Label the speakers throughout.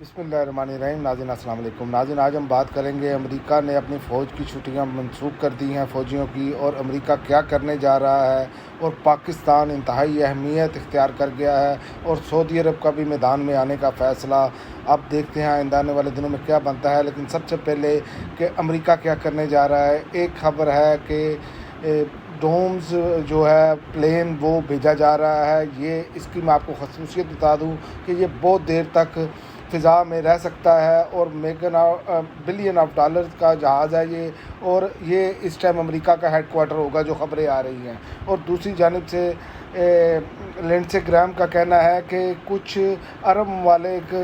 Speaker 1: بسم اللہ الرحمن الرحیم۔ ناظرین السلام علیکم۔ ناظرین آج ہم بات کریں گے امریکہ نے اپنی فوج کی چھٹیاں منسوخ کر دی ہیں فوجیوں کی، اور امریکہ کیا کرنے جا رہا ہے، اور پاکستان انتہائی اہمیت اختیار کر گیا ہے اور سعودی عرب کا بھی میدان میں آنے کا فیصلہ اب دیکھتے ہیں آئندہ آنے والے دنوں میں کیا بنتا ہے۔ لیکن سب سے پہلے کہ امریکہ کیا کرنے جا رہا ہے، ایک خبر ہے کہ ڈومز جو ہے پلین وہ بھیجا جا رہا ہے۔ یہ اس کی میں آپ کو خصوصیت بتا دوں کہ یہ بہت دیر تک فضا میں رہ سکتا ہے، اور بلین آف ڈالرز کا جہاز ہے یہ، اور یہ اس ٹائم امریکہ کا ہیڈ کوارٹر ہوگا جو خبریں آ رہی ہیں۔ اور دوسری جانب سے لینڈسے گرام کا کہنا ہے کہ کچھ عرب ممالک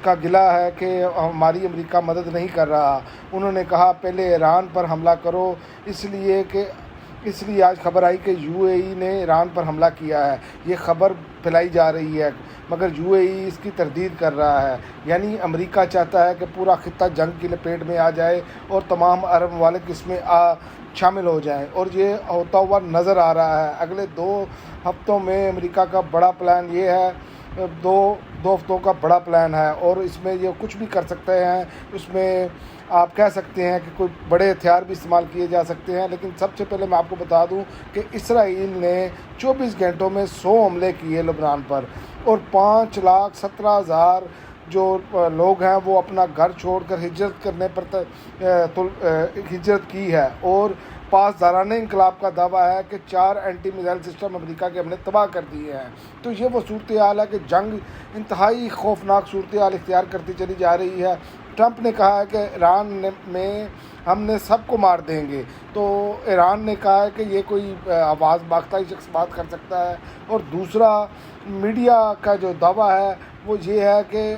Speaker 1: کا گلہ ہے کہ ہماری امریکہ مدد نہیں کر رہا۔ انہوں نے کہا پہلے ایران پر حملہ کرو، اس لیے آج خبر آئی کہ یو اے ای نے ایران پر حملہ کیا ہے۔ یہ خبر پھیلائی جا رہی ہے، مگر یو اے ای اس کی تردید کر رہا ہے۔ یعنی امریکہ چاہتا ہے کہ پورا خطہ جنگ کی لپیٹ میں آ جائے اور تمام عرب ممالک اس میں شامل ہو جائیں، اور یہ ہوتا ہوا نظر آ رہا ہے۔ اگلے 2 ہفتوں میں امریکہ کا بڑا پلان یہ ہے، دو ہفتوں کا بڑا پلان ہے، اور اس میں یہ کچھ بھی کر سکتے ہیں۔ اس میں آپ کہہ سکتے ہیں کہ کوئی بڑے ہتھیار بھی استعمال کیے جا سکتے ہیں۔ لیکن سب سے پہلے میں آپ کو بتا دوں کہ اسرائیل نے 24 گھنٹوں میں 100 حملے کیے لبنان پر، اور 5,17,000 جو لوگ ہیں وہ اپنا گھر چھوڑ کر ہجرت کی ہے، اور پاسدارانہ انقلاب کا دعویٰ ہے کہ 4 اینٹی میزائل سسٹم امریکہ کے ہم نے تباہ کر دیے ہیں۔ تو یہ وہ صورتحال ہے کہ جنگ انتہائی خوفناک صورتحال اختیار کرتی چلی جا رہی ہے۔ ٹرمپ نے کہا ہے کہ ایران میں ہم نے سب کو مار دیں گے، تو ایران نے کہا ہے کہ یہ کوئی آواز باختہ ہی شخص بات کر سکتا ہے۔ اور دوسرا میڈیا کا جو دعویٰ ہے وہ یہ ہے کہ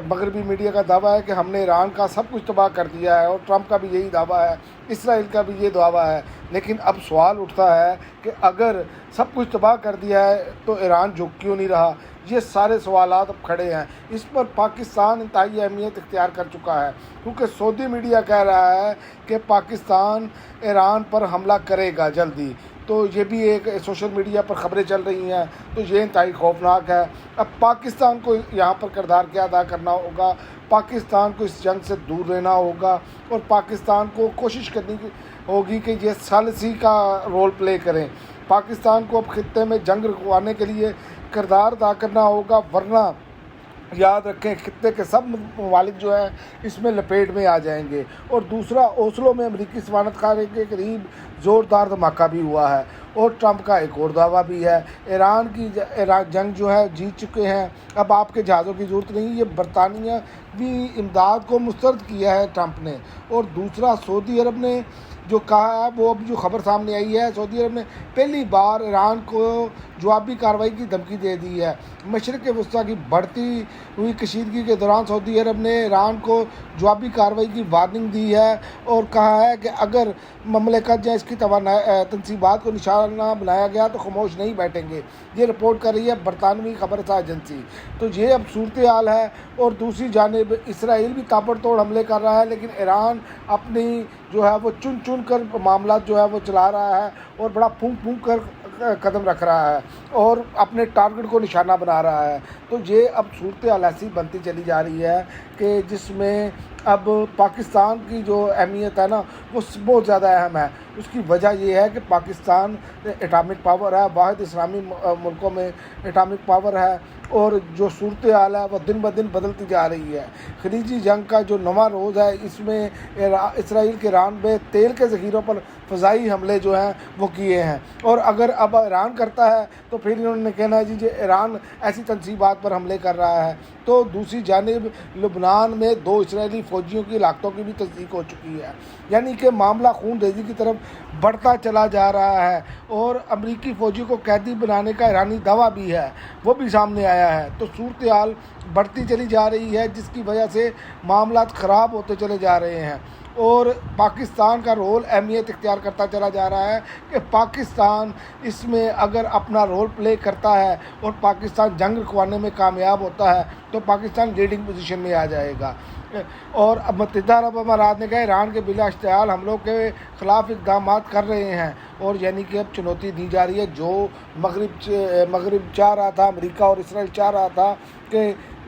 Speaker 1: مغربی میڈیا کا دعویٰ ہے کہ ہم نے ایران کا سب کچھ تباہ کر دیا ہے، اور ٹرمپ کا بھی یہی دعویٰ ہے، اسرائیل کا بھی یہ دعویٰ ہے۔ لیکن اب سوال اٹھتا ہے کہ اگر سب کچھ تباہ کر دیا ہے تو ایران جھک کیوں نہیں رہا؟ یہ سارے سوالات اب کھڑے ہیں۔ اس پر پاکستان انتہائی اہمیت اختیار کر چکا ہے، کیونکہ سعودی میڈیا کہہ رہا ہے کہ پاکستان ایران پر حملہ کرے گا جلدی۔ تو یہ بھی ایک سوشل میڈیا پر خبریں چل رہی ہیں، تو یہ انتہائی خوفناک ہے۔ اب پاکستان کو یہاں پر کردار کیا ادا کرنا ہوگا؟ پاکستان کو اس جنگ سے دور رہنا ہوگا، اور پاکستان کو کوشش کرنی ہوگی کہ یہ ثالثی کا رول پلے کریں۔ پاکستان کو اب خطے میں جنگ رکوانے کے لیے کردار ادا کرنا ہوگا، ورنہ یاد رکھیں خطے کے سب ممالک جو ہیں اس میں لپیٹ میں آ جائیں گے۔ اور دوسرا، اوسلو میں امریکی سفارت خانے کے قریب زوردار دھماکہ بھی ہوا ہے، اور ٹرمپ کا ایک اور دعویٰ بھی ہے۔ ایران جنگ جو ہے جیت چکے ہیں، اب آپ کے جہازوں کی ضرورت نہیں۔ یہ برطانیہ بھی امداد کو مسترد کیا ہے ٹرمپ نے۔ اور دوسرا، سعودی عرب نے جو کہا ہے، وہ اب جو خبر سامنے آئی ہے، سعودی عرب نے پہلی بار ایران کو جوابی کارروائی کی دھمکی دے دی ہے۔ مشرق وسطیٰ کی بڑھتی ہوئی کشیدگی کے دوران سعودی عرب نے ایران کو جوابی کارروائی کی وارننگ دی ہے، اور کہا ہے کہ اگر مملکت یا اس کی تنصیبات کو نشانہ بنایا گیا تو خاموش نہیں بیٹھیں گے۔ یہ رپورٹ کر رہی ہے برطانوی خبرساز ایجنسی۔ تو یہ اب صورتحال ہے۔ اور دوسری جانب اسرائیل بھی تابڑ توڑ حملے کر رہا ہے، لیکن ایران اپنی جو ہے وہ چن کر معاملات جو ہے وہ چلا رہا ہے، اور بڑا پھونک کر قدم رکھ رہا ہے، اور اپنے ٹارگٹ کو نشانہ بنا رہا ہے۔ تو یہ اب صورتحال ایسی بنتی چلی جا رہی ہے کہ جس میں اب پاکستان کی جو اہمیت ہے نا وہ بہت زیادہ اہم ہے۔ اس کی وجہ یہ ہے کہ پاکستان ایٹامک پاور ہے، واحد اسلامی ملکوں میں ایٹامک پاور ہے، اور جو صورتحال ہے وہ دن بدن بدلتی جا رہی ہے۔ خلیجی جنگ کا جو نواں روز ہے، اس میں اسرائیل کے ایران میں تیل کے ذخیروں پر فضائی حملے جو ہیں وہ کیے ہیں، اور اگر اب ایران کرتا ہے تو پھر انہوں نے کہنا ہے جی ایران ایسی تنصیبات پر حملے کر رہا ہے۔ تو دوسری جانب لبنان میں 2 اسرائیلی فوجیوں کی ہلاکتوں کی بھی تصدیق ہو چکی ہے، یعنی کہ معاملہ خون ریزی کی طرف بڑھتا چلا جا رہا ہے، اور امریکی فوجیوں کو قیدی بنانے کا ایرانی دعویٰ بھی ہے، وہ بھی سامنے آیا ہے۔ تو صورتحال بڑھتی چلی جا رہی ہے، جس کی وجہ سے معاملات خراب ہوتے چلے جا رہے ہیں، اور پاکستان کا رول اہمیت اختیار کرتا چلا جا رہا ہے کہ پاکستان اس میں اگر اپنا رول پلے کرتا ہے اور پاکستان جنگ رکوانے میں کامیاب ہوتا ہے تو پاکستان لیڈنگ پوزیشن میں آ جائے گا۔ اور اب متحدہ عرب امارات نے کہا ایران کے بلا اشتعال حملوں کے خلاف اقدامات کر رہے ہیں، اور یعنی کہ اب چنوتی دی جا رہی ہے۔ جو مغرب چاہ رہا تھا، امریکہ اور اسرائیل چاہ رہا تھا کہ